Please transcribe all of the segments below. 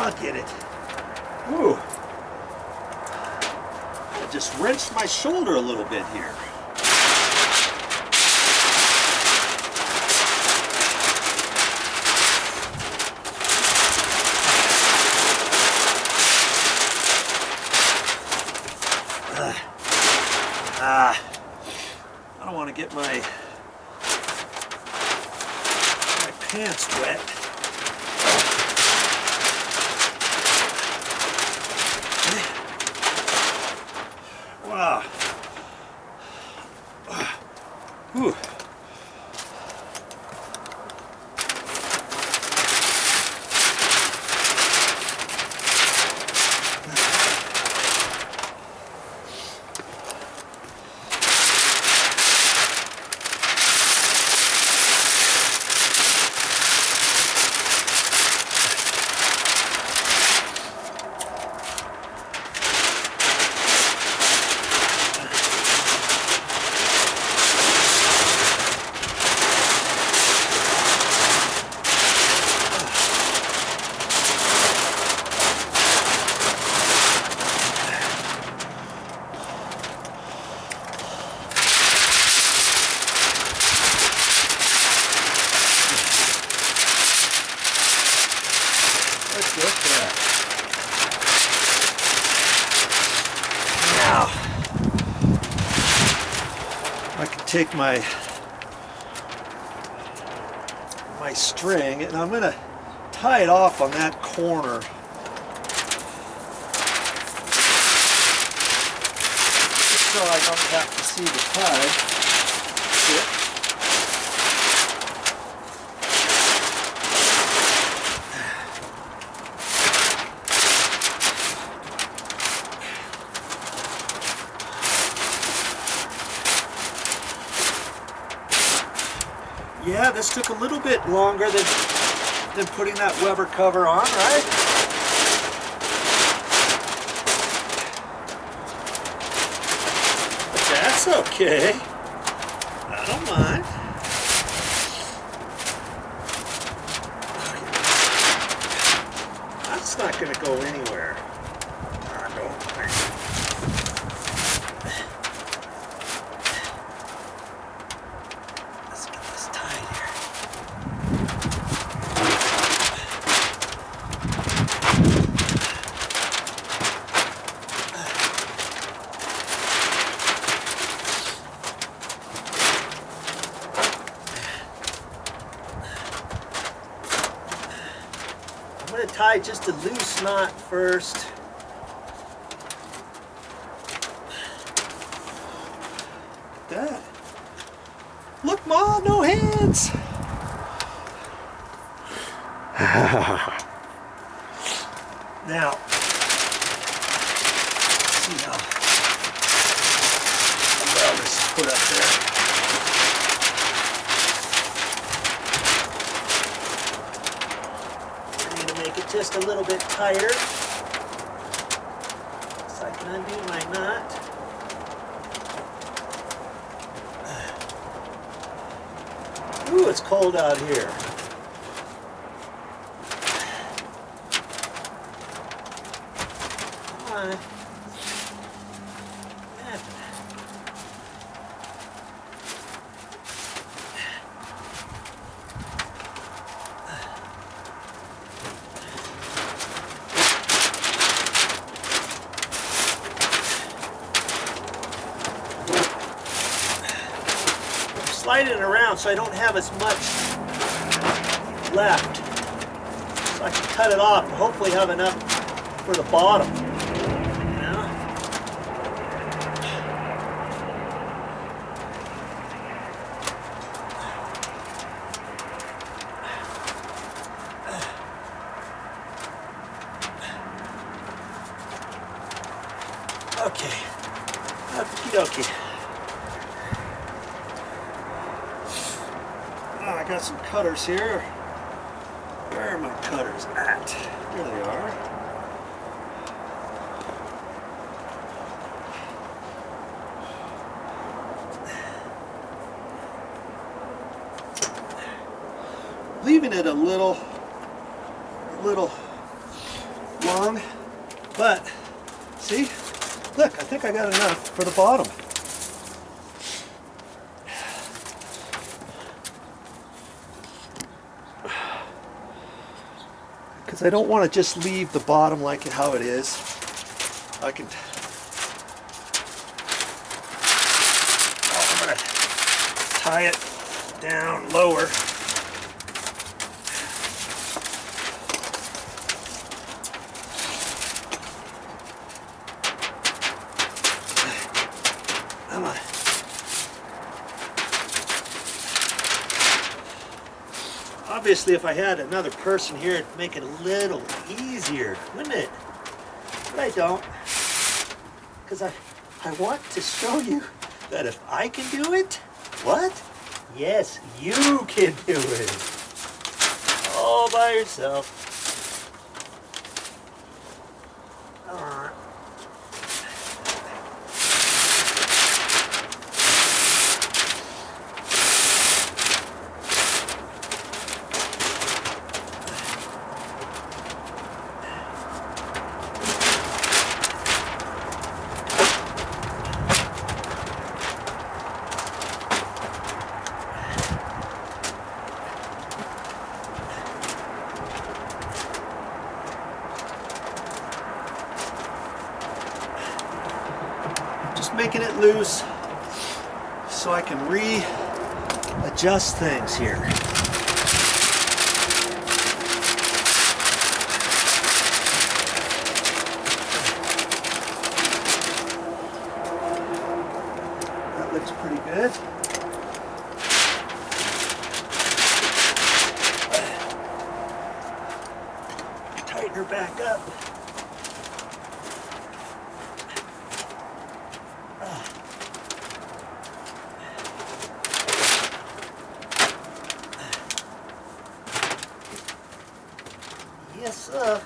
I'll get it. Woo. I just wrenched my shoulder a little bit here. I don't want to get my pants wet. Wow. Whew. Now, I can take my string and I'm going to tie it off on that corner. Just so I don't have to see the tie. Yeah, this took a little bit longer than putting that Weber cover on, right? But that's okay. I don't mind. That's not going to go anywhere. I'm going to tie just a loose knot first. That. Look, Ma, no hands. Now, let's see how well this is put up there. Just a little bit tighter, so I can undo my knot. Ooh, it's cold out here. Come on. Slide it around so I don't have as much left, so I can cut it off and hopefully have enough for the bottom. You know? Okay, okie dokie. I got some cutters here. Where are my cutters at? Here they are. Leaving it a little long, but see, look, I think I got enough for the bottom. Because I don't want to just leave the bottom like how it is. I can. I'm going to tie it down lower. Obviously, if I had another person here, it'd make it a little easier, wouldn't it? But I don't, because I want to show you that if I can do it, what? Yes, you can do it. All by yourself. Making it loose so I can readjust things here. That looks pretty good. Tighten her back up. Yes, sir.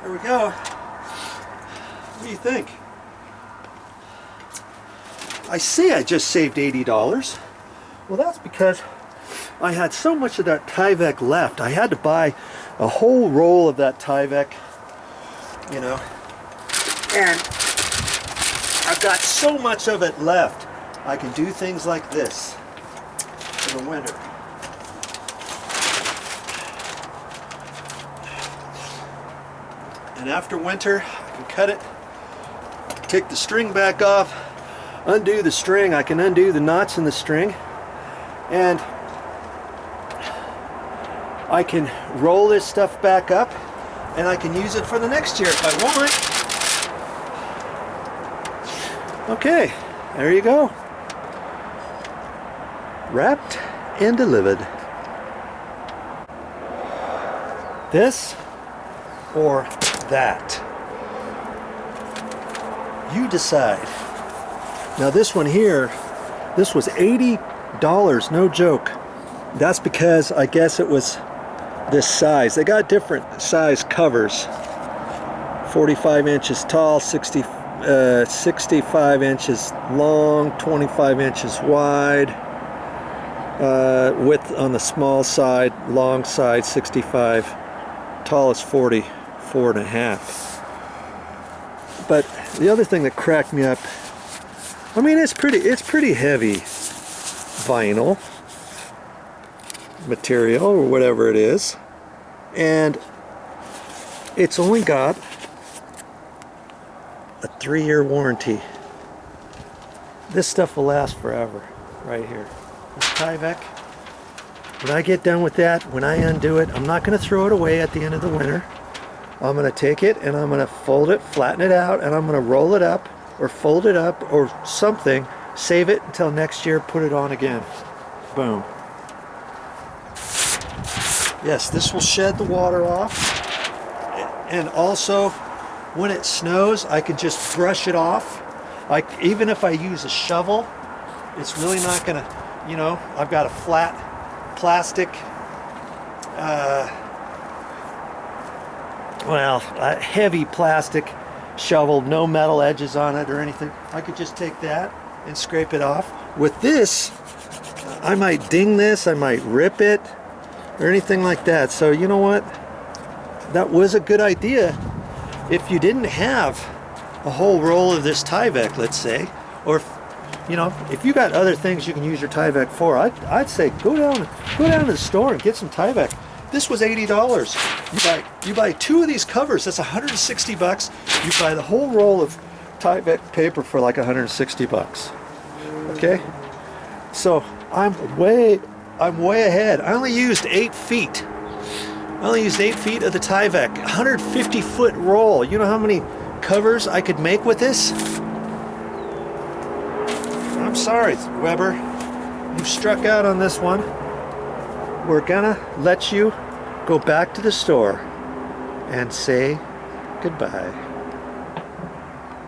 There we go. What do you think? I say I just saved $80. Well, that's because I had so much of that Tyvek left. I had to buy a whole roll of that Tyvek, you know, and I've got so much of it left. I can do things like this in the winter. And after winter, I can cut it, take the string back off, undo the string. I can undo the knots in the string, and I can roll this stuff back up, and I can use it for the next year if I want. Okay, there you go. Wrapped and delivered. This or that. You decide. Now this one here, this was $80, no joke. That's because I guess it was this size. They got different size covers. 45 inches tall, 65 inches long, 25 inches wide. Width on the small side, long side 65, tall is 44.5. But the other thing that cracked me up, I mean, it's pretty heavy vinyl material or whatever it is, and it's only got a 3-year warranty. This stuff will last forever, right here. This Tyvek. When I get done with that, when I undo it, I'm not going to throw it away at the end of the winter. I'm going to take it and I'm going to fold it, flatten it out, and I'm going to roll it up or fold it up or something, save it until next year, put it on again. Boom. Yes, this will shed the water off, and also when it snows, I can just brush it off. Like, even if I use a shovel, it's really not gonna, you know, I've got a flat plastic, a heavy plastic shovel, no metal edges on it or anything. I could just take that and scrape it off. With this, I might ding this, I might rip it, or anything like that. So you know what? That was a good idea. If you didn't have a whole roll of this Tyvek, let's say, or if you got other things you can use your Tyvek for, I'd say go down to the store and get some Tyvek. This was $80. You buy 2 of these covers, that's $160. You buy the whole roll of Tyvek paper for like $160. Okay? So I'm way ahead. I only used 8 feet. I only used 8 feet of the Tyvek. 150-foot roll. You know how many covers I could make with this? I'm sorry, Weber. You've struck out on this one. We're gonna let you go back to the store and say goodbye.